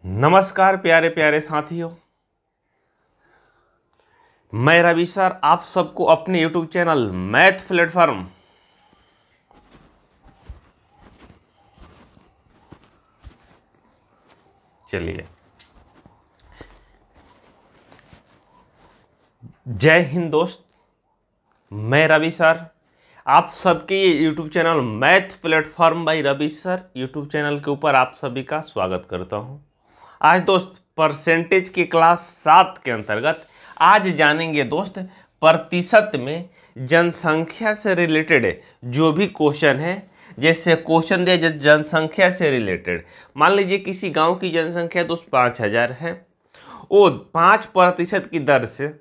नमस्कार प्यारे प्यारे साथियों, मैं रवि सर आप सबको अपने YouTube चैनल मैथ प्लेटफॉर्म चलिए जय हिंद दोस्त। मैं रवि सर आप सबके ये YouTube channel math platform by Ravi sir YouTube channel के ऊपर आप सभी का स्वागत करता हूं। आज दोस्त परसेंटेज की क्लास 7 के अंतर्गत आज जानेंगे दोस्त प्रतिशत में जनसंख्या से रिलेटेड जो भी क्वेश्चन है। जैसे क्वेश्चन दिया जनसंख्या से रिलेटेड, मान लीजिए किसी गांव की जनसंख्या दोस्त 5000 है, वो 5% की दर से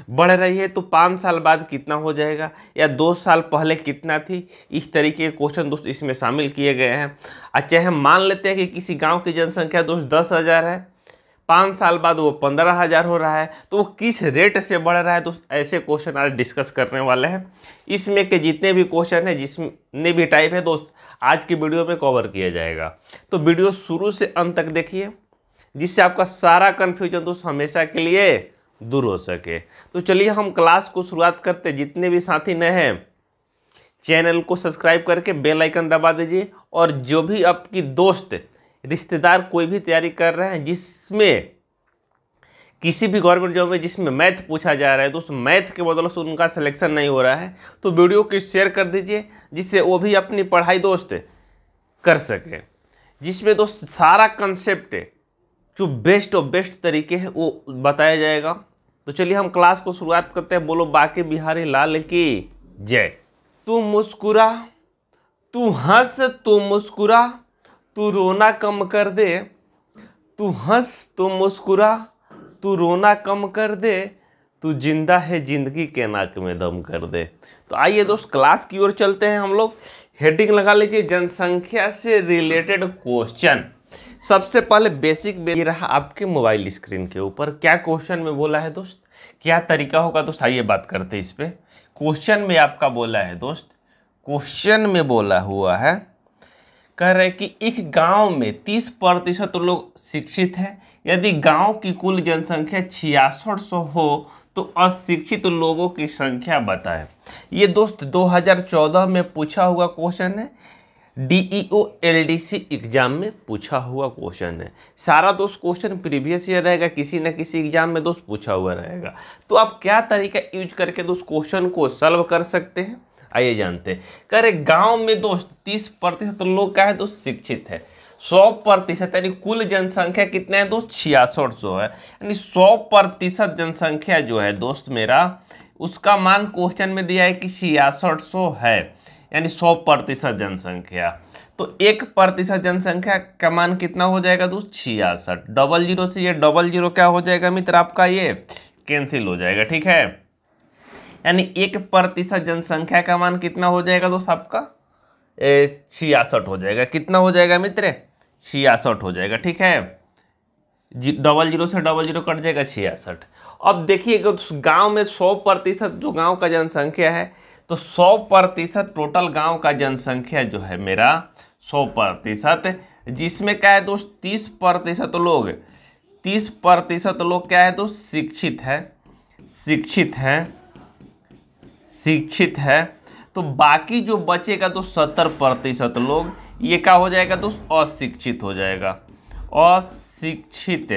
बढ़ रही है तो 5 साल बाद कितना हो जाएगा, या 2 साल पहले कितना थी। इस तरीके के क्वेश्चन दोस्त इसमें शामिल किए गए हैं। अच्छा, हम मान लेते हैं कि किसी गांव की जनसंख्या दोस्त 10,000 है, 5 साल बाद वो 15,000 हो रहा है, तो वो किस रेट से बढ़ रहा है दोस्त, ऐसे क्वेश्चन आज डिस्कस करने वाले हैं। इसमें के जितने भी क्वेश्चन है, जिसमें भी टाइप है दोस्त, आज की वीडियो में कवर किया जाएगा। तो वीडियो शुरू से अंत तक देखिए, जिससे आपका सारा कन्फ्यूजन दोस्त हमेशा के लिए दूर हो सके। तो चलिए हम क्लास को शुरुआत करते। जितने भी साथी नए हैं चैनल को सब्सक्राइब करके बेल आइकन दबा दीजिए, और जो भी आपकी दोस्त रिश्तेदार कोई भी तैयारी कर रहे हैं जिसमें किसी भी गवर्नमेंट जॉब में जिसमें मैथ पूछा जा रहा है, तो उस मैथ के बदौलत से उनका सिलेक्शन नहीं हो रहा है, तो वीडियो को शेयर कर दीजिए, जिससे वो भी अपनी पढ़ाई दोस्त कर सके। जिसमें दोस्त सारा कंसेप्ट जो बेस्ट और बेस्ट तरीके हैं वो बताया जाएगा। तो चलिए हम क्लास को शुरुआत करते हैं। बोलो बाके बिहारी लाल की जय। तू मुस्कुरा, तू हंस, तू मुस्कुरा, तू रोना कम कर दे, तू हंस, तू मुस्कुरा, तू रोना कम कर दे, तू जिंदा है जिंदगी के नाक में दम कर दे। तो आइए दोस्त क्लास की ओर चलते हैं हम लोग। हेडिंग लगा लीजिए जनसंख्या से रिलेटेड क्वेश्चन। सबसे पहले बेसिक ये रहा आपके मोबाइल स्क्रीन के ऊपर। क्या क्वेश्चन में बोला है दोस्त, क्या तरीका होगा दोस्त, आइए बात करते हैं इस पे। क्वेश्चन में आपका बोला है दोस्त, क्वेश्चन में बोला हुआ है, कह रहे कि एक गांव में 30% लोग शिक्षित हैं। यदि गांव की कुल जनसंख्या 6600 हो तो अशिक्षित लोगों की संख्या बताएं। ये दोस्त 2014 में पूछा हुआ क्वेश्चन है, DEO LDC एग्जाम में पूछा हुआ क्वेश्चन है। सारा दोस्त क्वेश्चन प्रीवियस ईयर रहेगा, किसी न किसी एग्जाम में दोस्त पूछा हुआ रहेगा। तो आप क्या तरीका यूज करके दोस्त क्वेश्चन को सॉल्व कर सकते हैं, आइए जानते हैं। कह रहे गाँव में दोस्त 30% लोग क्या है दोस्त शिक्षित है। 100% यानी कुल जनसंख्या कितना है दोस्त 6600 है, यानी 100% जनसंख्या जो है दोस्त मेरा, उसका मान क्वेश्चन में दिया है कि 6600 है, यानी 100% जनसंख्या। तो 1% जनसंख्या का मान कितना हो जाएगा दोस्त 66। डबल जीरो से ये डबल जीरो क्या हो जाएगा मित्र, आपका ये कैंसिल हो जाएगा, ठीक है। यानी 1% जनसंख्या का मान कितना हो जाएगा दोस्त आपका 66 हो जाएगा। कितना हो जाएगा मित्र 66 हो जाएगा, ठीक है। डबल जीरो से डबल जीरो कट जाएगा 66। अब देखिए गांव में 100% जो गांव का जनसंख्या है, तो 100% टोटल गांव का जनसंख्या जो है मेरा 100%, जिसमें क्या है दोस्त 30% लोग, 30% लोग क्या है दोस्त शिक्षित है, शिक्षित है, शिक्षित है। तो बाकी जो बचेगा तो 70% लोग, ये क्या हो जाएगा दोस्त अशिक्षित हो जाएगा, अशिक्षित,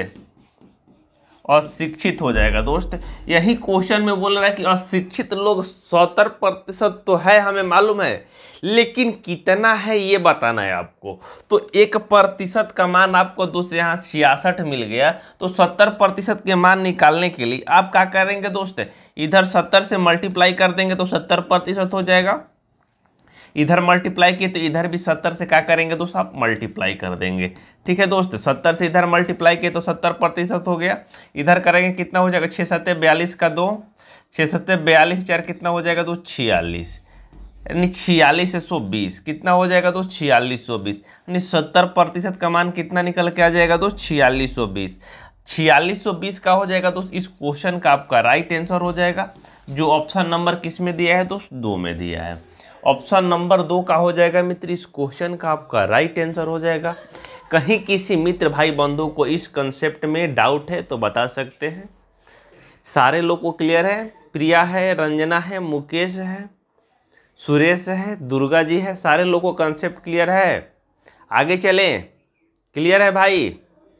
अशिक्षित हो जाएगा दोस्त। यही क्वेश्चन में बोल रहा है कि अशिक्षित लोग 70% तो है, हमें मालूम है, लेकिन कितना है ये बताना है आपको। तो 1% का मान आपको दोस्त यहाँ 66 मिल गया, तो 70% के मान निकालने के लिए आप क्या करेंगे दोस्त, इधर 70 से मल्टीप्लाई कर देंगे तो 70% हो जाएगा। इधर मल्टीप्लाई किए तो इधर भी 70 से क्या करेंगे दोस्त आप मल्टीप्लाई कर देंगे, ठीक है दोस्त। 70 से इधर मल्टीप्लाई किए तो 70% हो गया। इधर करेंगे कितना हो जाएगा 6 7 42 का 2, 6 7 42 4 कितना हो जाएगा दोस्त 46, यानी 46 से 120 कितना हो जाएगा दोस्त 4620, यानी 70% का मान कितना निकल के आ जाएगा दोस्त 4620। 4620 का हो जाएगा दोस्त इस क्वेश्चन का आपका राइट आंसर हो जाएगा, जो ऑप्शन नंबर किस में दिया है दोस्त 2 में दिया है। ऑप्शन नंबर 2 का हो जाएगा मित्र इस क्वेश्चन का आपका राइट आंसर हो जाएगा। कहीं किसी मित्र भाई बंधु को इस कंसेप्ट में डाउट है तो बता सकते हैं। सारे लोग को क्लियर है? प्रिया है, रंजना है, मुकेश है, सुरेश है, दुर्गा जी है, सारे लोग को कंसेप्ट क्लियर है? आगे चलें? क्लियर है भाई?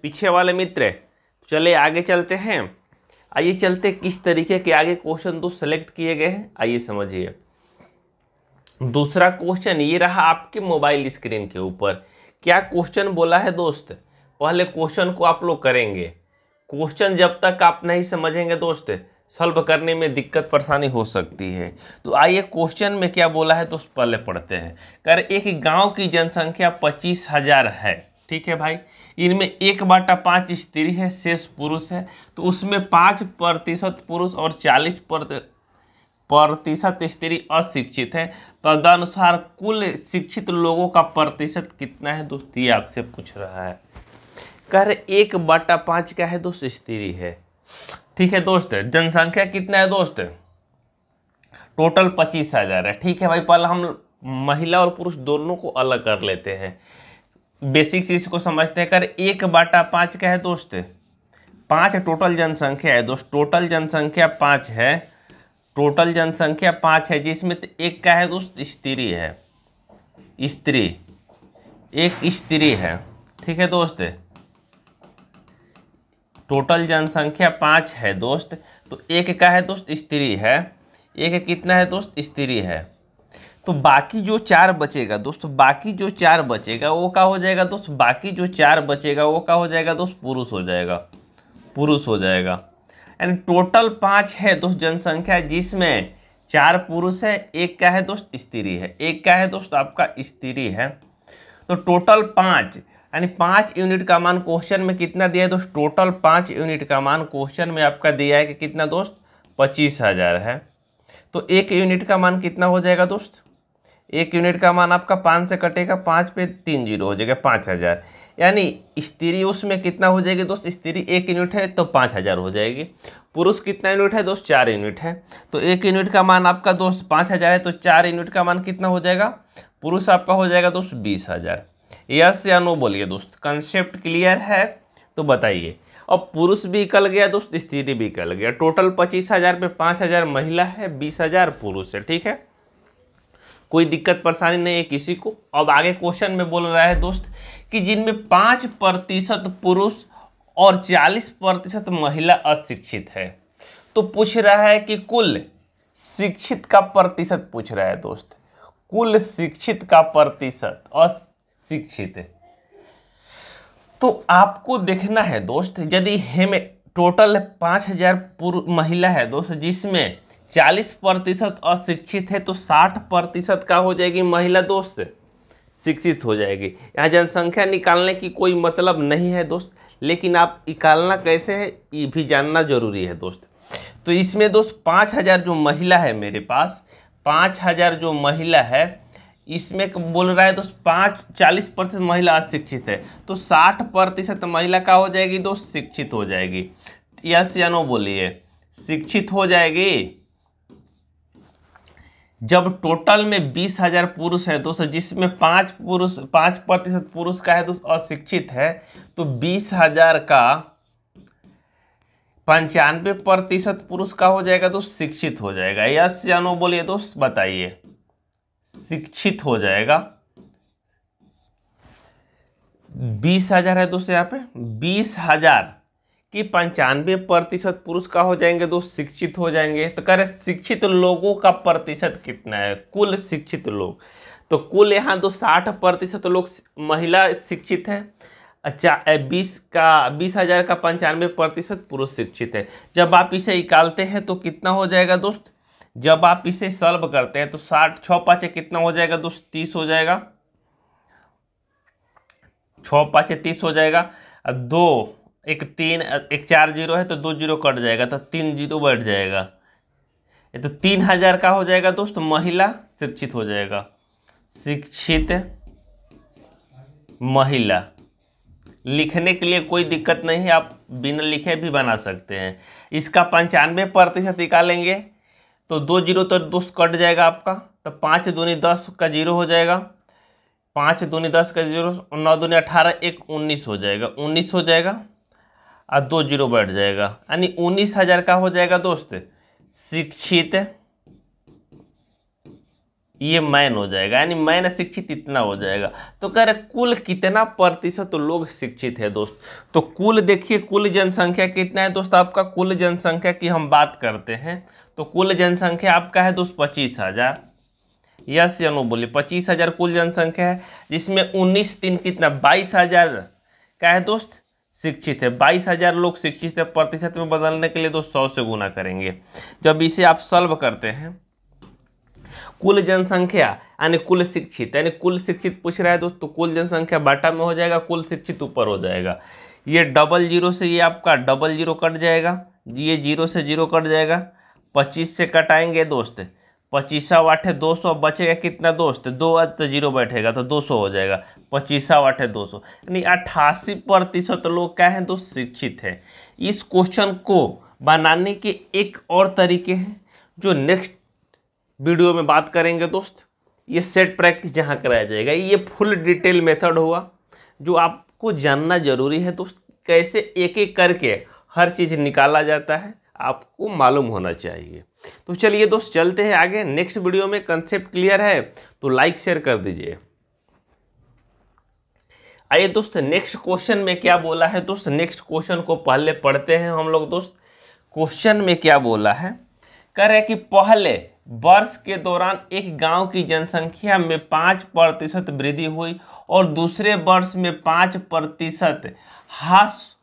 पीछे वाले मित्र चले आगे चलते हैं। आइए चलते किस तरीके के आगे क्वेश्चन तो सेलेक्ट किए गए हैं, आइए समझिए। दूसरा क्वेश्चन ये रहा आपके मोबाइल स्क्रीन के ऊपर। क्या क्वेश्चन बोला है दोस्त? पहले क्वेश्चन को आप लोग करेंगे। क्वेश्चन जब तक आप नहीं समझेंगे दोस्त, सॉल्व करने में दिक्कत परेशानी हो सकती है। तो आइए क्वेश्चन में क्या बोला है दोस्त पहले पढ़ते हैं। कर एक गांव की जनसंख्या 25,000 है, ठीक है भाई। इनमें 1/5 स्त्री है, शेष पुरुष है। तो उसमें 5% पुरुष और 40% स्त्री अशिक्षित है। तदनुसार कुल शिक्षित लोगों का प्रतिशत कितना है दोस्त, ये आपसे पूछ रहा है। कह रहे 1/5 क्या है दोस्त, स्त्री है, ठीक है दोस्त। जनसंख्या कितना है दोस्त, टोटल 25,000 है, ठीक है भाई। पहले हम महिला और पुरुष दोनों को अलग कर लेते हैं, बेसिक चीज को समझते हैं। कर 1/5 क्या है दोस्त, 5 टोटल जनसंख्या है दोस्त। टोटल जनसंख्या 5 है, टोटल जनसंख्या 5 है, जिसमें एक क्या है दोस्त, स्त्री है, स्त्री, एक स्त्री है, ठीक है दोस्त। टोटल जनसंख्या 5 है दोस्त, तो एक क्या है दोस्त, स्त्री है। एक कितना है दोस्त, स्त्री है। तो बाकी जो 4 बचेगा दोस्त, बाकी जो 4 बचेगा वो क्या हो जाएगा दोस्त, बाकी जो 4 बचेगा वो क्या हो जाएगा दोस्त, पुरुष हो जाएगा, पुरुष हो जाएगा। यानी टोटल 5 है दोस्त जनसंख्या, जिसमें 4 पुरुष है, एक क्या है दोस्त, स्त्री है। एक क्या है दोस्त आपका, स्त्री है। तो टोटल 5 यानी 5 यूनिट का मान क्वेश्चन में कितना दिया है दोस्त, टोटल 5 यूनिट का मान क्वेश्चन में आपका दिया है कि कितना दोस्त, 25,000 है। तो 1 यूनिट का मान कितना हो जाएगा दोस्त, 1 यूनिट का मान आपका 5 से कटेगा, 5 पे 3 जीरो हो जाएगा, 5,000। यानी स्त्री उसमें कितना हो जाएगी दोस्त, स्त्री 1 यूनिट है तो 5,000 हो जाएगी। पुरुष कितना यूनिट है दोस्त, 4 यूनिट है। तो 1 यूनिट का मान आपका दोस्त 5,000 है, तो 4 यूनिट का मान कितना हो जाएगा, पुरुष आपका हो जाएगा दोस्त 20,000। यस या नो बोलिए दोस्त, कंसेप्ट क्लियर है तो बताइए। अब पुरुष भी निकल गया दोस्त, स्त्री भी निकल गया। टोटल 25,000 में 5,000 महिला है, 20,000 पुरुष है, ठीक है। कोई दिक्कत परेशानी नहीं है किसी को। अब आगे क्वेश्चन में बोल रहा है दोस्त कि जिनमें 5% पुरुष और 40% महिला अशिक्षित है। तो पूछ रहा है कि कुल शिक्षित का प्रतिशत पूछ रहा है दोस्त, कुल शिक्षित का प्रतिशत अशिक्षित है। तो आपको देखना है दोस्त, यदि हमें टोटल 5,000 महिला है दोस्त, जिसमें 40% अशिक्षित है, तो 60% का हो जाएगी महिला दोस्त शिक्षित हो जाएगी। यहाँ जनसंख्या निकालने की कोई मतलब नहीं है दोस्त, लेकिन आप निकालना कैसे है ये भी जानना जरूरी है दोस्त। तो इसमें दोस्त 5,000 जो महिला है मेरे पास, 5,000 जो महिला है, इसमें बोल रहा है दोस्त 40% महिला अशिक्षित है, तो 60% महिला का हो जाएगी दोस्त, शिक्षित हो जाएगी। यस या नो बोलिए, शिक्षित हो जाएगी। जब टोटल में 20,000 पुरुष है दोस्तों, जिसमें 5% पुरुष का है दोस्त अशिक्षित है, तो 20,000 का 95% पुरुष का हो जाएगा दोस्त शिक्षित हो जाएगा। यस या नो बोलिए दोस्त, बताइए। शिक्षित हो जाएगा। 20,000 है दोस्त, यहाँ पे 20,000 कि 95% पुरुष का हो जाएंगे दोस्त शिक्षित हो जाएंगे। तो कह रहे शिक्षित लोगों का प्रतिशत कितना है, कुल शिक्षित लोग। तो कुल यहाँ तो 60% लोग महिला शिक्षित है। अच्छा 20,000 का 95% पुरुष शिक्षित है। जब आप इसे निकालते हैं तो कितना हो जाएगा दोस्त, जब आप इसे सॉल्व करते हैं तो 60 6 5 कितना हो जाएगा दोस्त, 30 हो जाएगा। 6 5 30 हो जाएगा। 2 1 3 1 4 जीरो है तो 2 जीरो कट जाएगा, तो 3 जीरो बढ़ जाएगा। ये तो 3,000 का हो जाएगा दोस्त महिला शिक्षित हो जाएगा। शिक्षित महिला लिखने के लिए कोई दिक्कत नहीं है, आप बिना लिखे भी बना सकते हैं। इसका 95% निकालेंगे तो 2 जीरो तो दोस्त कट जाएगा आपका, तो 5 दूनी 10 का जीरो हो जाएगा। 5 दूनी 10 का 0, 9 दूनी 18, 1 19 हो जाएगा, 19 हो जाएगा और 2 जीरो बैठ जाएगा, यानी 19,000 का हो जाएगा दोस्त शिक्षित। ये मैन हो जाएगा, यानी मैन शिक्षित इतना हो जाएगा। तो कह रहे कुल कितना प्रतिशत लोग शिक्षित है दोस्त। तो कुल देखिए, कुल जनसंख्या कितना है दोस्त आपका, कुल जनसंख्या की हम बात करते हैं तो कुल जनसंख्या आपका है दोस्त 25,000। यस या नो बोलिए, 25,000 कुल जनसंख्या है, जिसमें 19 3 कितना 22,000 क्या है दोस्त शिक्षित है। 22,000 लोग शिक्षित है। प्रतिशत में बदलने के लिए दोस्त 100 से गुना करेंगे। जब इसे आप सॉल्व करते हैं, कुल जनसंख्या यानी कुल शिक्षित, यानी कुल शिक्षित पूछ रहा है दोस्त, तो कुल जनसंख्या बाटा में हो जाएगा, कुल शिक्षित ऊपर हो जाएगा। ये डबल जीरो से ये आपका डबल जीरो कट जाएगा, ये 0 से 0 कट जाएगा, 25 से कटाएंगे दोस्त, 25 8 200, बचेगा कितना दोस्त 2 तो 0 बैठेगा तो 200 हो जाएगा, 25 8 200, यानी 88% लोग क्या है दोस्त शिक्षित है। इस क्वेश्चन को बनाने के एक और तरीके हैं जो नेक्स्ट वीडियो में बात करेंगे दोस्त। ये सेट प्रैक्टिस जहाँ कराया जाएगा, ये फुल डिटेल मेथड हुआ जो आपको जानना जरूरी है दोस्त। कैसे एक एक करके हर चीज़ निकाला जाता है आपको मालूम होना चाहिए। तो चलिए दोस्त चलते हैं आगे नेक्स्ट वीडियो में। कंसेप्ट क्लियर है तो लाइक शेयर कर दीजिए। आइए दोस्त नेक्स्ट क्वेश्चन में क्या बोला है दोस्त, नेक्स्ट क्वेश्चन को पहले पढ़ते हैं हम लोग दोस्त। क्वेश्चन में क्या बोला है, कह रहे कि पहले वर्ष के दौरान एक गांव की जनसंख्या में 5% वृद्धि हुई और दूसरे वर्ष में 5% ह्रास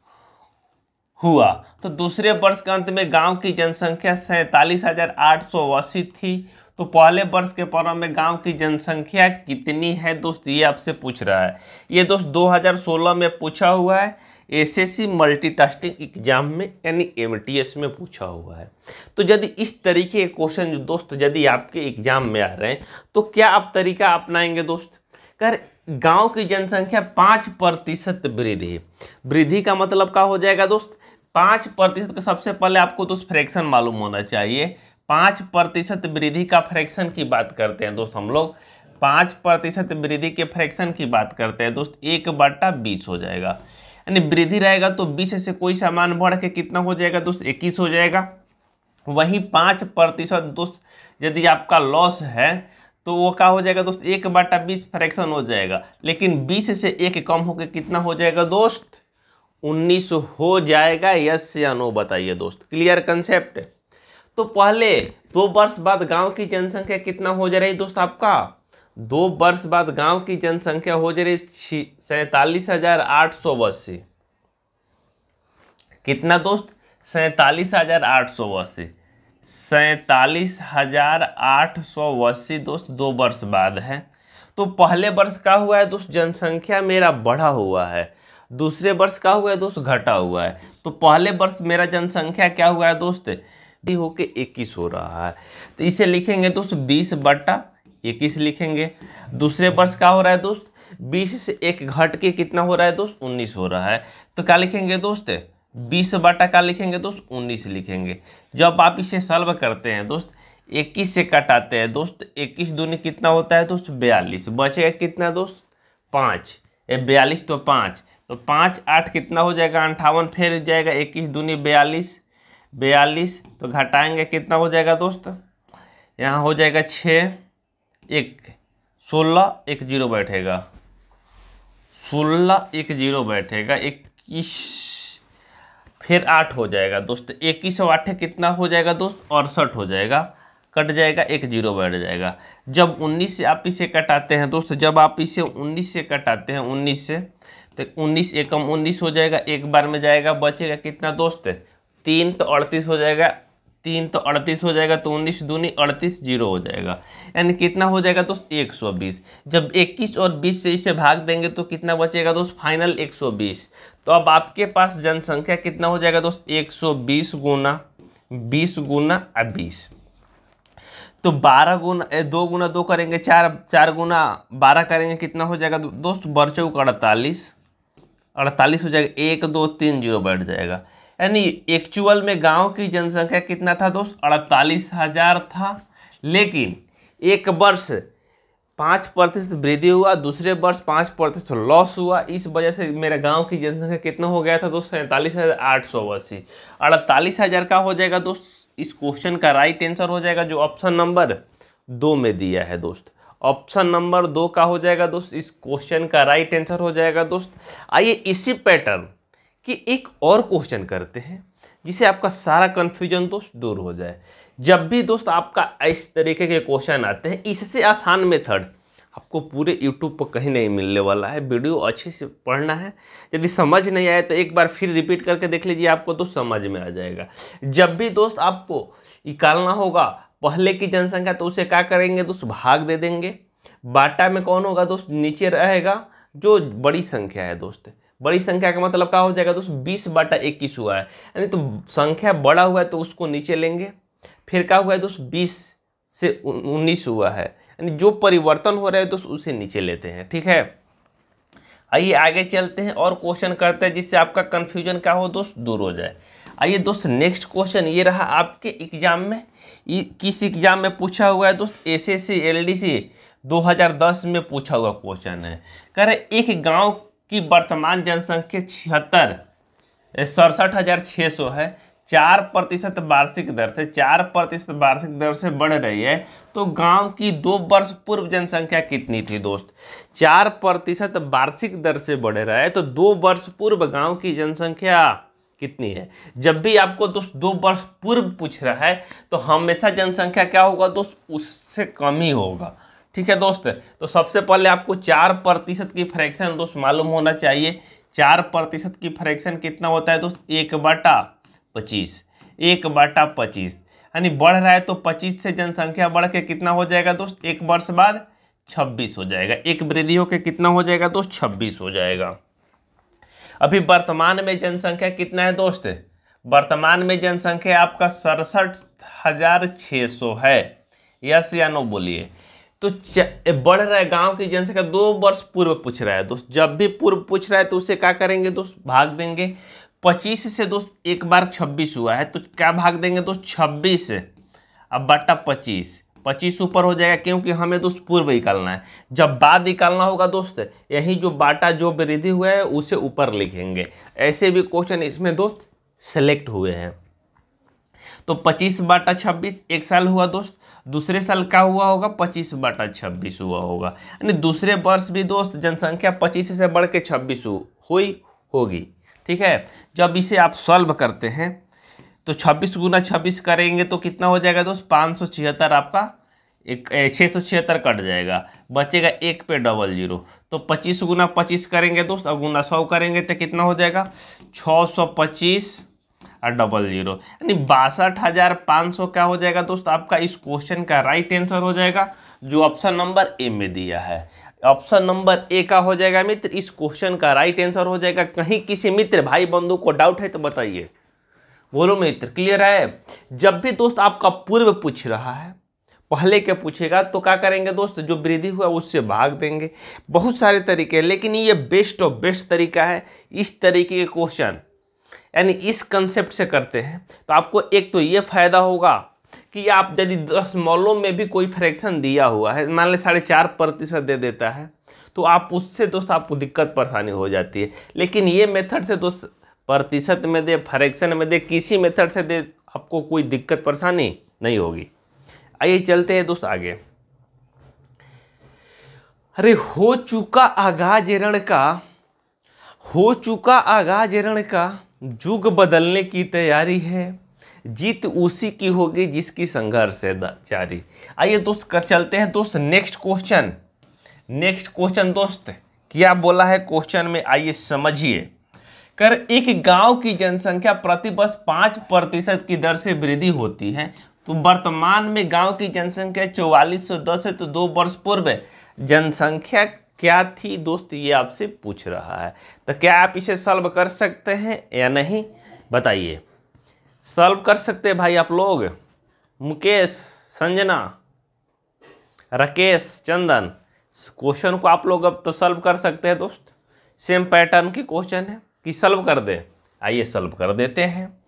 हुआ। तो दूसरे वर्ष के अंत में गांव की जनसंख्या 47,880 थी। तो पहले वर्ष के प्रारंभ में गांव की जनसंख्या कितनी है दोस्त, ये आपसे पूछ रहा है। ये दोस्त 2016 में पूछा हुआ है, एसएससी मल्टीटास्किंग एग्जाम में यानी एमटीएस में पूछा हुआ है। तो यदि इस तरीके के क्वेश्चन जो दोस्त यदि आपके एग्जाम में आ रहे हैं तो क्या आप तरीका अपनाएंगे दोस्त। कर गांव की जनसंख्या 5% वृद्धि, वृद्धि का मतलब क्या हो जाएगा दोस्त 5% का सबसे पहले आपको दोस्त फ्रैक्शन मालूम होना चाहिए। 5% वृद्धि का फ्रैक्शन की बात करते हैं दोस्त हम लोग, 5% वृद्धि के फ्रैक्शन की बात करते हैं दोस्त, 1/20 हो जाएगा। यानी वृद्धि रहेगा तो 20 से कोई सामान बढ़ के कितना हो जाएगा दोस्त 21 हो जाएगा। वहीं 5% दोस्त यदि आपका लॉस है तो वो क्या हो जाएगा दोस्त 1/20 फ्रैक्शन हो जाएगा। लेकिन 20 से 1 कम होकर कितना हो जाएगा दोस्त 19 हो जाएगा। यस या नो बताइए दोस्त, क्लियर कंसेप्ट। तो पहले 2 वर्ष बाद गांव की जनसंख्या कितना हो जा रही है दोस्त आपका, 2 वर्ष बाद गांव की जनसंख्या हो जा रही 47,880। कितना दोस्त 47,880, 47,880 दोस्त 2 वर्ष बाद है। तो पहले वर्ष का हुआ है दोस्त जनसंख्या मेरा बढ़ा हुआ है, दूसरे वर्ष का हुआ है दोस्त घटा हुआ है। तो पहले वर्ष मेरा जनसंख्या क्या हुआ है दोस्त होके 21 हो रहा है, तो इसे लिखेंगे दोस्त 20/21 लिखेंगे। दूसरे वर्ष का हो रहा है दोस्त 20 से 1 घट के कितना हो रहा है दोस्त 19 हो रहा है। तो क्या लिखेंगे दोस्त 20 क्या लिखेंगे दोस्त 19 लिखेंगे। जब आप इसे सॉल्व करते हैं दोस्त 21 से कटाते हैं दोस्त, 21 दूनी कितना होता है दोस्त 42, बचेगा कितना दोस्त 5, 42 तो 5, तो 5 8 कितना हो जाएगा 58, फिर जाएगा 21 दूनी 42, 42 तो घटाएंगे कितना हो जाएगा दोस्त, यहाँ हो जाएगा 6 1 16 1 0 बैठेगा, 16 1 0 बैठेगा, 21 फिर 8 हो जाएगा दोस्त, 21 और 8 कितना हो जाएगा दोस्त 68 हो जाएगा, कट जाएगा 1 0 बैठ जाएगा। जब 19 से आप इसे कटाते हैं दोस्त, जब आप इसे 19 से कटाते हैं 19 से, तो 19 एकम 19 हो जाएगा, एक बार में जाएगा, बचेगा कितना दोस्त 3 तो 38 हो जाएगा, 3 तो 38 हो जाएगा, तो 19 दूनी 38 0 हो जाएगा, यानी कितना हो जाएगा दोस्त 120। जब 21 और 20 से इसे भाग देंगे तो कितना बचेगा दोस्त फाइनल 120। तो अब आपके पास जनसंख्या कितना हो जाएगा दोस्त 120 गुना 20 गुना 20, तो 12 गुना 2 गुना 2 करेंगे 4, 4 गुना 12 करेंगे कितना हो जाएगा दोस्त 48 हो जाएगा, 1 2 3 0 बैठ जाएगा। यानी एक्चुअल में गांव की जनसंख्या कितना था दोस्त 48,000 था, लेकिन एक वर्ष 5% वृद्धि हुआ, दूसरे वर्ष 5% लॉस हुआ। इस वजह से मेरे गांव की जनसंख्या कितना हो गया था दोस्त? 47,880। 48,000 का हो जाएगा दोस्त। इस क्वेश्चन का राइट आंसर हो जाएगा जो ऑप्शन नंबर 2 में दिया है दोस्त। ऑप्शन नंबर 2 का हो जाएगा दोस्त इस क्वेश्चन का राइट आंसर हो जाएगा दोस्त। आइए इसी पैटर्न की एक और क्वेश्चन करते हैं जिससे आपका सारा कंफ्यूजन दोस्त दूर हो जाए। जब भी दोस्त आपका इस तरीके के क्वेश्चन आते हैं, इससे आसान मेथड आपको पूरे यूट्यूब पर कहीं नहीं मिलने वाला है। वीडियो अच्छे से पढ़ना है, यदि समझ नहीं आए तो एक बार फिर रिपीट करके देख लीजिए, आपको तो समझ में आ जाएगा। जब भी दोस्त आपको निकालना होगा पहले की जनसंख्या, तो उसे क्या करेंगे दोस्त? भाग दे देंगे। बाटा में कौन होगा दोस्त? नीचे रहेगा जो बड़ी संख्या है दोस्त। बड़ी संख्या का मतलब क्या हो जाएगा दोस्त? 20/21 हुआ है, यानी तो संख्या बड़ा हुआ है तो उसको नीचे लेंगे। फिर क्या हुआ है दोस्त? 20 से 19 हुआ है, यानी जो परिवर्तन हो रहा है दोस्त उसे नीचे लेते हैं। ठीक है, आइए आगे चलते हैं और क्वेश्चन करते हैं जिससे आपका कंफ्यूजन क्या हो दोस्त? दूर हो जाए। आइए दोस्त नेक्स्ट क्वेश्चन ये रहा आपके एग्जाम में। किस एग्जाम में पूछा हुआ है दोस्त? एसएससी एलडीसी 2010 में पूछा हुआ क्वेश्चन है। कह रहे एक गांव की वर्तमान जनसंख्या 67,600 है, 4% वार्षिक दर से 4% वार्षिक दर से बढ़ रही है, तो गांव की 2 वर्ष पूर्व जनसंख्या कितनी थी दोस्त? 4% वार्षिक दर से बढ़ रहा है तो 2 वर्ष पूर्व गांव की जनसंख्या कितनी है? जब भी आपको दोस्त 2 वर्ष पूर्व पूछ रहा है तो हमेशा जनसंख्या क्या होगा दोस्त? उससे कम ही होगा। ठीक है दोस्त, तो सबसे पहले आपको 4% की फ्रैक्शन दोस्त मालूम होना चाहिए। 4% की फ्रैक्शन कितना होता है दोस्त? 1/25। 1/25 यानी बढ़ रहा है तो 25 से जनसंख्या बढ़ के कितना हो जाएगा दोस्त? 1 वर्ष बाद 26 हो जाएगा। एक वृद्धि होकर कितना हो जाएगा दोस्त? 26 हो जाएगा। अभी वर्तमान में जनसंख्या कितना है दोस्त? वर्तमान में जनसंख्या आपका 67,600 है। यस या नो बोलिए। तो बढ़ रहा है गांव की जनसंख्या 2 वर्ष पूर्व पूछ रहा है दोस्त। जब भी पूर्व पूछ रहा है तो उसे क्या करेंगे दोस्त? भाग देंगे। 25 से दोस्त एक बार 26 हुआ है तो क्या भाग देंगे दोस्त? 26 अब बटा 25। 25 ऊपर हो जाएगा क्योंकि हमें दोस्त पूर्व निकालना है। जब बाद निकालना होगा दोस्त यही जो बाटा जो वृद्धि हुआ है उसे ऊपर लिखेंगे। ऐसे भी क्वेश्चन इसमें दोस्त सेलेक्ट हुए हैं। तो 25/26 एक साल हुआ दोस्त। दूसरे साल क्या हुआ होगा? 25/26 हुआ होगा, यानी दूसरे वर्ष भी दोस्त जनसंख्या 25 से बढ़ के 26 हुई होगी। ठीक है, जब इसे आप सॉल्व करते हैं तो 26 गुना 26 करेंगे तो कितना हो जाएगा दोस्त? 576 आपका 676 कट जाएगा, बचेगा 1 पे 00। तो 25 गुना 25 करेंगे दोस्त और गुना 100 करेंगे तो कितना हो जाएगा? 625 और 00, यानी 62,500 क्या हो जाएगा दोस्त? आपका इस क्वेश्चन का राइट आंसर हो जाएगा जो ऑप्शन नंबर ए में दिया है। ऑप्शन नंबर ए का हो जाएगा मित्र इस क्वेश्चन का राइट आंसर हो जाएगा। कहीं किसी मित्र भाई बंधु को डाउट है तो बताइए। बोलो मित्र, क्लियर है? जब भी दोस्त आपका पूर्व पूछ रहा है, पहले के पूछेगा तो क्या करेंगे दोस्त? जो वृद्धि हुआ उससे भाग देंगे। बहुत सारे तरीके हैं लेकिन ये बेस्ट ऑफ बेस्ट तरीका है। इस तरीके के क्वेश्चन यानी इस कंसेप्ट से करते हैं तो आपको एक तो ये फायदा होगा कि आप यदि दशमलव में भी कोई फ्रैक्शन दिया हुआ है, मान लें 4.5% दे देता है, तो आप उससे दोस्त आपको दिक्कत परेशानी हो जाती है। लेकिन ये मेथड से दोस्त प्रतिशत में दे, फ्रैक्शन में दे, किसी मेथड से दे, आपको कोई दिक्कत परेशानी नहीं होगी। आइए चलते हैं दोस्त आगे। अरे हो चुका आगाज रण का जुग बदलने की तैयारी है, जीत उसी की होगी जिसकी संघर्ष है जारी। आइए दोस्त चलते हैं दोस्त नेक्स्ट क्वेश्चन दोस्त क्या बोला है क्वेश्चन में, आइए समझिए। कर एक गांव की जनसंख्या प्रति वर्ष 5% की दर से वृद्धि होती है, तो वर्तमान में गांव की जनसंख्या 4410 है, तो 2 वर्ष पूर्व जनसंख्या क्या थी दोस्त? ये आपसे पूछ रहा है। तो क्या आप इसे सॉल्व कर सकते हैं या नहीं बताइए? सॉल्व कर सकते हैं भाई आप लोग? मुकेश, संजना, राकेश, चंदन, क्वेश्चन को आप लोग अब तो सॉल्व कर सकते हैं दोस्त। सेम पैटर्न की क्वेश्चन है कि सॉल्व कर दे। आइए सॉल्व कर देते हैं।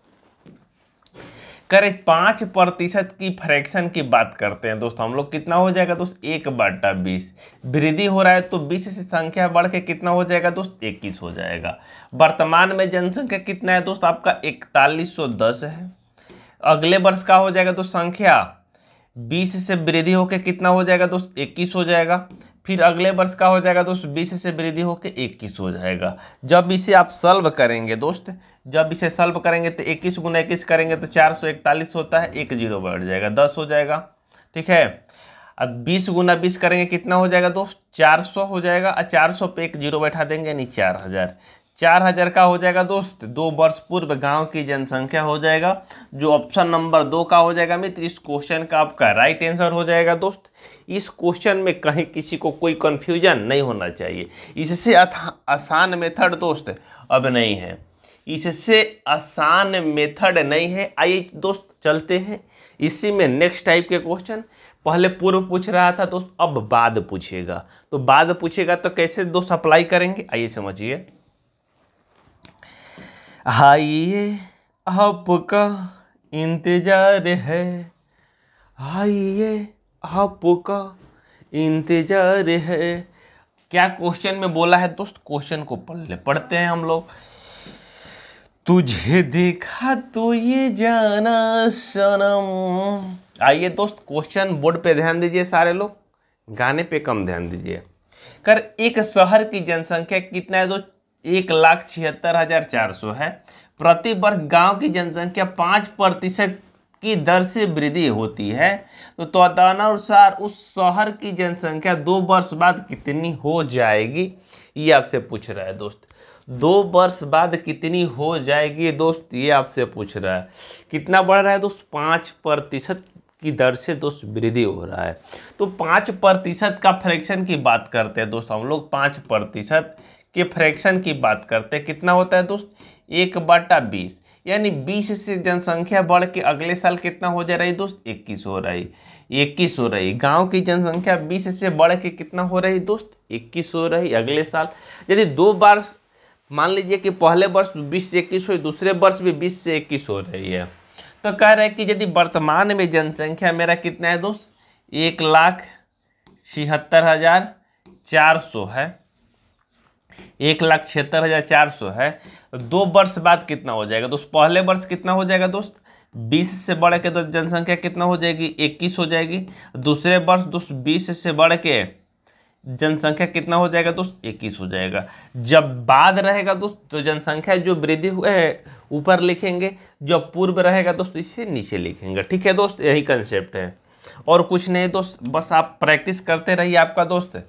करें 5% की फ्रैक्शन की बात करते हैं दोस्त हम लोग, कितना हो जाएगा दोस्त 1/20। वृद्धि हो रहा है तो 20 से संख्या बढ़ के कितना हो जाएगा दोस्त 21 हो जाएगा। वर्तमान में जनसंख्या कितना है दोस्त आपका 4110 है। अगले वर्ष का हो जाएगा दोस्त संख्या 20 से वृद्धि होकर कितना हो जाएगा दोस्त 21 हो जाएगा। फिर अगले वर्ष का हो जाएगा दोस्त 20 से वृद्धि होकर 21 हो जाएगा। जब इसे आप सॉल्व करेंगे दोस्त, जब इसे सॉल्व करेंगे तो 21 गुना 21 करेंगे तो 441 होता है, एक जीरो बढ़ जाएगा 10 हो जाएगा। ठीक है, अब 20 गुना 20 करेंगे कितना हो जाएगा दोस्त 400 हो जाएगा, और 400 पे एक जीरो बैठा देंगे यानी 4000। 4000 का हो जाएगा दोस्त 2 वर्ष पूर्व गांव की जनसंख्या हो जाएगा, जो ऑप्शन नंबर 2 का हो जाएगा मित्र। इस क्वेश्चन का आपका राइट आंसर हो जाएगा दोस्त। इस क्वेश्चन में कहीं किसी को कोई कंफ्यूजन नहीं होना चाहिए। इससे आसान मेथड दोस्त अब नहीं है, इससे आसान मेथड नहीं है। आइए दोस्त चलते हैं इसी में नेक्स्ट टाइप के क्वेश्चन। पहले पूर्व पूछ रहा था दोस्त, अब बाद पूछेगा, तो बाद पूछेगा तो कैसे दोस्त अप्लाई करेंगे आइए समझिए। आइए आपका इंतजार है, आइए आपका इंतजार है। क्या क्वेश्चन में बोला है दोस्त, क्वेश्चन को पढ़ते हैं हम लोग। तुझे देखा तो ये जाना सनम। आइए दोस्त क्वेश्चन बोर्ड पे ध्यान दीजिए सारे लोग, गाने पे कम ध्यान दीजिए। कर एक शहर की जनसंख्या कितना है दोस्त 1,76,400 है। प्रति वर्ष गांव की जनसंख्या 5% की दर से वृद्धि होती है, तो तदनुसार उस शहर की जनसंख्या 2 वर्ष बाद कितनी हो जाएगी, ये आपसे पूछ रहा है दोस्त। 2 वर्ष बाद कितनी हो जाएगी दोस्त, ये आपसे पूछ रहा है। कितना बढ़ रहा है दोस्त 5% की दर से दोस्त वृद्धि हो रहा है। तो 5% का फ्रैक्शन की बात करते हैं दोस्त हम लोग, 5% के फ्रैक्शन की बात करते हैं। कितना होता है दोस्त 1/20, यानी 20 से जनसंख्या बढ़ के अगले साल कितना हो जा रही दोस्त 21 हो रही, 21 हो रही। गांव की जनसंख्या 20 से बढ़ के कितना हो रही दोस्त 21 हो रही अगले साल। यदि 2 बार मान लीजिए कि पहले वर्ष 20 से 21 हुई, दूसरे वर्ष भी 20 से 21 हो रही है, तो कह रहे हैं कि यदि वर्तमान में जनसंख्या मेरा कितना है दोस्त 1,76,400 है, 1,76,400 है। 2 वर्ष बाद कितना हो जाएगा दोस्त, पहले वर्ष कितना हो जाएगा दोस्त 20 से बढ़ के तो जनसंख्या कितना हो जाएगी 21 हो जाएगी। दूसरे वर्ष दोस्त 20 से बढ़ के जनसंख्या कितना हो जाएगा दोस्त 21 हो जाएगा। जब बाद रहेगा दोस्त तो जनसंख्या जो वृद्धि हुए है ऊपर लिखेंगे, जो पूर्व रहेगा दोस्त इसे नीचे लिखेंगे। ठीक है दोस्त, यही कंसेप्ट है और कुछ नहीं दोस्त, बस आप प्रैक्टिस करते रहिए, आपका दोस्त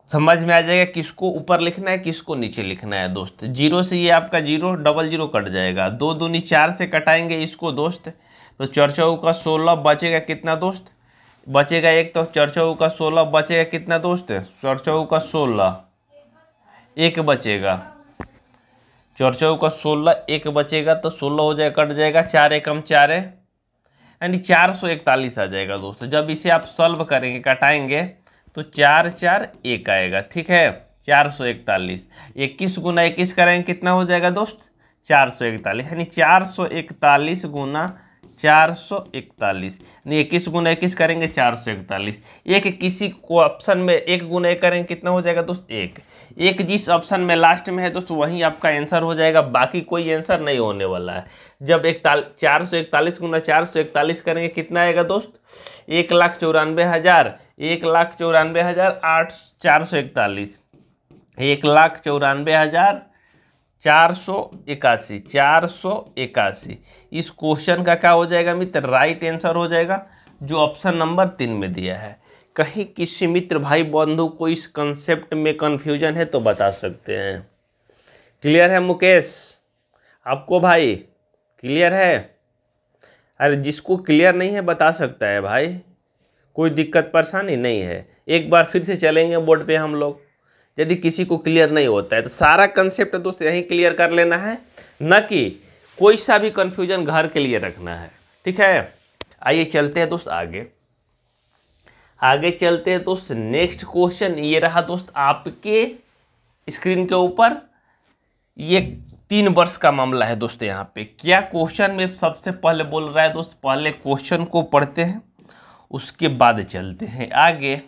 समझ में आ जाएगा किसको ऊपर लिखना है किसको नीचे लिखना है दोस्त। 0 से ये आपका 0 डबल 0 कट जाएगा, 2 दूनी 4 से कटाएंगे इसको दोस्त, तो 4 चौका 16 बचेगा कितना दोस्त, बचेगा एक, तो 4 चौका 16 बचेगा कितना दोस्त 4 चौका 16 एक बचेगा, 4 चौका 16 एक बचेगा तो 16 हो जाएगा, कट जाएगा 4 एकम 4 यानी 441 आ जाएगा दोस्त। जब इसे आप सॉल्व करेंगे कटाएंगे तो 4 4 1 आएगा। ठीक है 441, 21 गुना 21 करेंगे कितना हो जाएगा दोस्त 441, यानी 441 गुना 441, यानी 21 गुना 21 करेंगे 441। एक किसी को ऑप्शन में 1 गुना 1 करेंगे कितना हो जाएगा दोस्त 1। एक जिस ऑप्शन में लास्ट में है दोस्त वहीं आपका आंसर हो जाएगा, बाकी कोई आंसर नहीं होने वाला है। जब 441 गुना 441 करेंगे कितना आएगा दोस्त 1,94,000, 1,94,441, 1,94,481, 481। इस क्वेश्चन का क्या हो जाएगा मित्र राइट आंसर हो जाएगा, जो ऑप्शन नंबर 3 में दिया है। कहीं किसी मित्र भाई बंधु को इस कंसेप्ट में कंफ्यूजन है तो बता सकते हैं। क्लियर है मुकेश आपको भाई, क्लियर है? अरे जिसको क्लियर नहीं है बता सकता है भाई, कोई दिक्कत परेशानी नहीं है। एक बार फिर से चलेंगे बोर्ड पे हम लोग, यदि किसी को क्लियर नहीं होता है तो सारा कंसेप्ट दोस्त यहीं क्लियर कर लेना है, न कि कोई सा भी कंफ्यूजन घर के लिए रखना है। ठीक है, आइए चलते हैं दोस्त आगे चलते हैं दोस्त। नेक्स्ट क्वेश्चन ये रहा दोस्त आपके स्क्रीन के ऊपर, ये 3 वर्ष का मामला है दोस्त। यहाँ पे क्या क्वेश्चन में सबसे पहले बोल रहा है दोस्त, पहले क्वेश्चन को पढ़ते हैं उसके बाद चलते हैं आगे।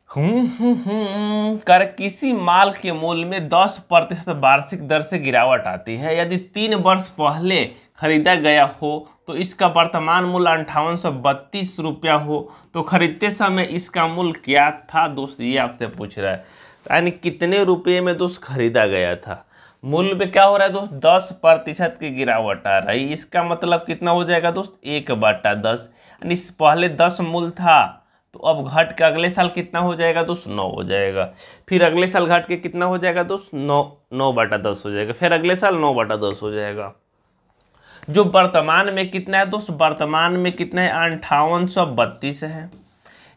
कर किसी माल के मूल्य में 10% वार्षिक दर से गिरावट आती है। यदि 3 वर्ष पहले खरीदा गया हो तो इसका वर्तमान मूल्य 5832 रुपया हो तो खरीदते समय इसका मूल्य क्या था दोस्त, ये आपसे पूछ रहा है। यानी कितने रुपये में दोस्त खरीदा गया था। मूल्य में क्या हो रहा है दोस्त, 10% की गिरावट आ रही है। इसका मतलब कितना हो जाएगा दोस्त, 1/10। यानी पहले 10 मूल्य था तो अब घट के अगले साल कितना हो जाएगा दोस्त, 9 हो जाएगा। फिर अगले साल घट के कितना हो जाएगा दोस्त, 9/10 हो जाएगा। फिर अगले साल 9/10 हो जाएगा। जो वर्तमान में कितना है दोस्त, वर्तमान में कितना है, 5832 है।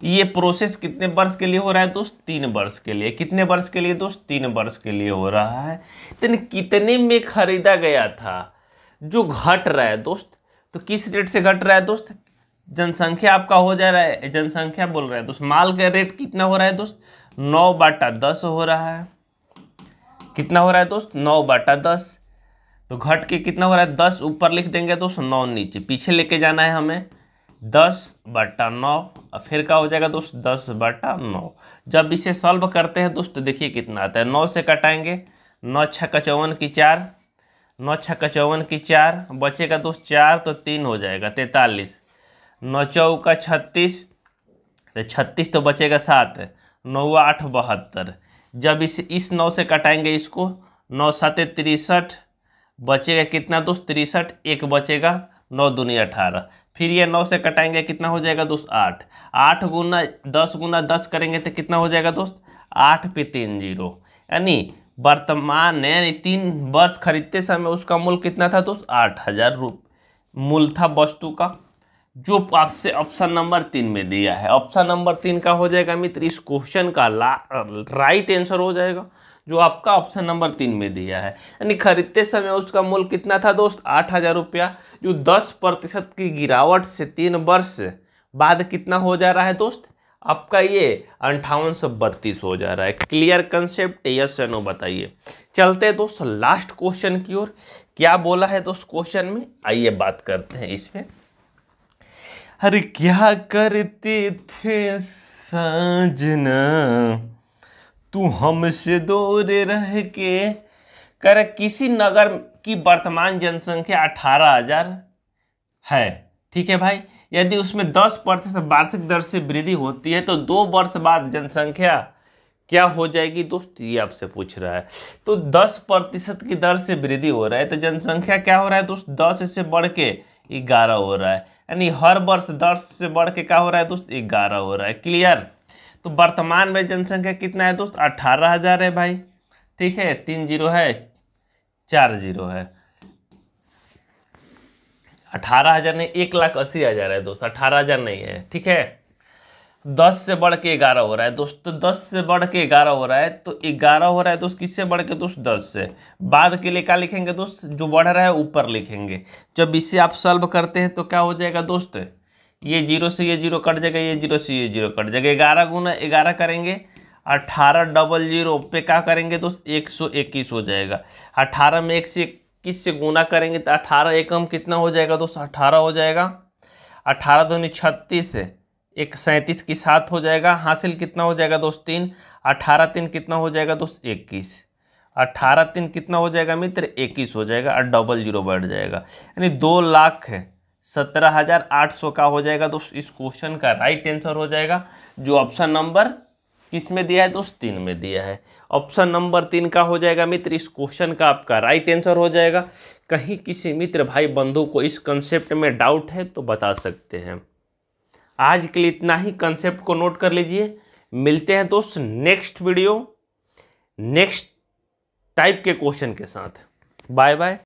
ये प्रोसेस कितने वर्ष के लिए हो रहा है दोस्त, 3 वर्ष के लिए। कितने वर्ष के लिए दोस्त, 3 वर्ष के लिए हो रहा है। तो कितने में खरीदा गया था, जो घट रहा है दोस्त, तो किस रेट से घट रहा है दोस्त, जनसंख्या आपका हो जा रहा है, जनसंख्या बोल रहा है दोस्त। माल का रेट कितना हो रहा है दोस्त, 9/10 हो रहा है। कितना हो रहा है दोस्त, 9/10। तो घट के कितना हो रहा है, 10 ऊपर लिख देंगे दोस्त, 9 नीचे, पीछे लेके जाना है हमें, 10/9। और फिर क्या हो जाएगा दोस्त, 10/9। जब इसे सॉल्व करते हैं दोस्त तो देखिए कितना आता है। 9 से कटाएंगे, 9 × 6 = 54 की 4, 9 × 6 = 54 की 4, बचेगा दोस्त 4 तो 3 हो जाएगा 43, 9 × 4 = 36, तो 36 तो बचेगा 7, 9 × 8 = 72। जब इस 9 से कटाएंगे इसको, 9 × 7 = 63, बचेगा कितना दोस्त, 63, 1 बचेगा, 9 × 2 = 18। फिर ये 9 से कटाएंगे, कितना हो जाएगा दोस्त, 8, 8 × 10 करेंगे तो कितना हो जाएगा दोस्त, 8 पे 3 0। यानी वर्तमान यानी 3 वर्ष खरीदते समय उसका मूल्य कितना था दोस्त, 8000 मूल्य था वस्तु का, जो आपसे ऑप्शन नंबर 3 में दिया है। ऑप्शन नंबर 3 का हो जाएगा मित्र इस क्वेश्चन का राइट आंसर हो जाएगा, जो आपका ऑप्शन नंबर 3 में दिया है। यानी खरीदते समय उसका मूल्य कितना था दोस्त, 8000 रुपया, जो 10% की गिरावट से 3 वर्ष बाद कितना हो जा रहा है दोस्त, आपका ये 5832 हो जा रहा है। क्लियर कंसेप्ट, यस या नो बताइए। चलते हैं दोस्त लास्ट क्वेश्चन की ओर। क्या बोला है दोस्त क्वेश्चन में, आइए बात करते हैं इस पे। अरे क्या करते थे साजना तू हमसे दूर रह के। कर किसी नगर की वर्तमान जनसंख्या 18,000 है, ठीक है भाई। यदि उसमें 10% वार्षिक दर से वृद्धि होती है तो 2 वर्ष बाद जनसंख्या क्या हो जाएगी दोस्त, ये आपसे पूछ रहा है। तो 10% की दर से वृद्धि हो रहा है तो जनसंख्या क्या हो रहा है दोस्त, 10 से बढ़ के 11 हो रहा है। यानी हर वर्ष 10 से बढ़ के क्या हो रहा है दोस्त, 11 हो रहा है। क्लियर। तो वर्तमान में जनसंख्या कितना है दोस्त, 18,000 है भाई, ठीक है। 3 0 है, 4 0 है, 18,000 नहीं, 1,80,000 है दोस्त, 18,000 नहीं है, ठीक है। 10 से बढ़ के 11 हो रहा है दोस्त, तो 10 से बढ़ के 11 हो रहा है, तो 11 हो रहा है दोस्त किससे बढ़ के दोस्त, 10 से। बाद के लिए क्या लिखेंगे दोस्त, जो बढ़ रहा है ऊपर लिखेंगे। जब इसे आप सॉल्व करते हैं तो क्या हो जाएगा दोस्त, ये 0 से ये 0 कट जाएगा, ये 0 से ये 0 कट जाएगा। 11 × 11 करेंगे, 1800 पे क्या करेंगे दोस्त, 121 हो जाएगा। 18 में 1 से 21 से गुना करेंगे तो 18 एकम कितना हो जाएगा दोस्त, 18 हो जाएगा। 18 दूनी 36, 1 37 की 7 हो जाएगा। हासिल कितना हो जाएगा दोस्त, 3। 18 3 कितना हो जाएगा दोस्त, 21। 18 3 कितना हो जाएगा मित्र, 21 हो जाएगा, और 00 बढ़ जाएगा। यानी 2,17,800 का हो जाएगा दोस्त इस क्वेश्चन का राइट आंसर हो जाएगा, जो ऑप्शन नंबर किस में दिया है दोस्त, 3 में दिया है। ऑप्शन नंबर 3 का हो जाएगा मित्र इस क्वेश्चन का आपका राइट आंसर हो जाएगा। कहीं किसी मित्र भाई बंधु को इस कंसेप्ट में डाउट है तो बता सकते हैं। आज के लिए इतना ही, कंसेप्ट को नोट कर लीजिए। मिलते हैं दोस्त नेक्स्ट वीडियो नेक्स्ट टाइप के क्वेश्चन के साथ। Bye bye.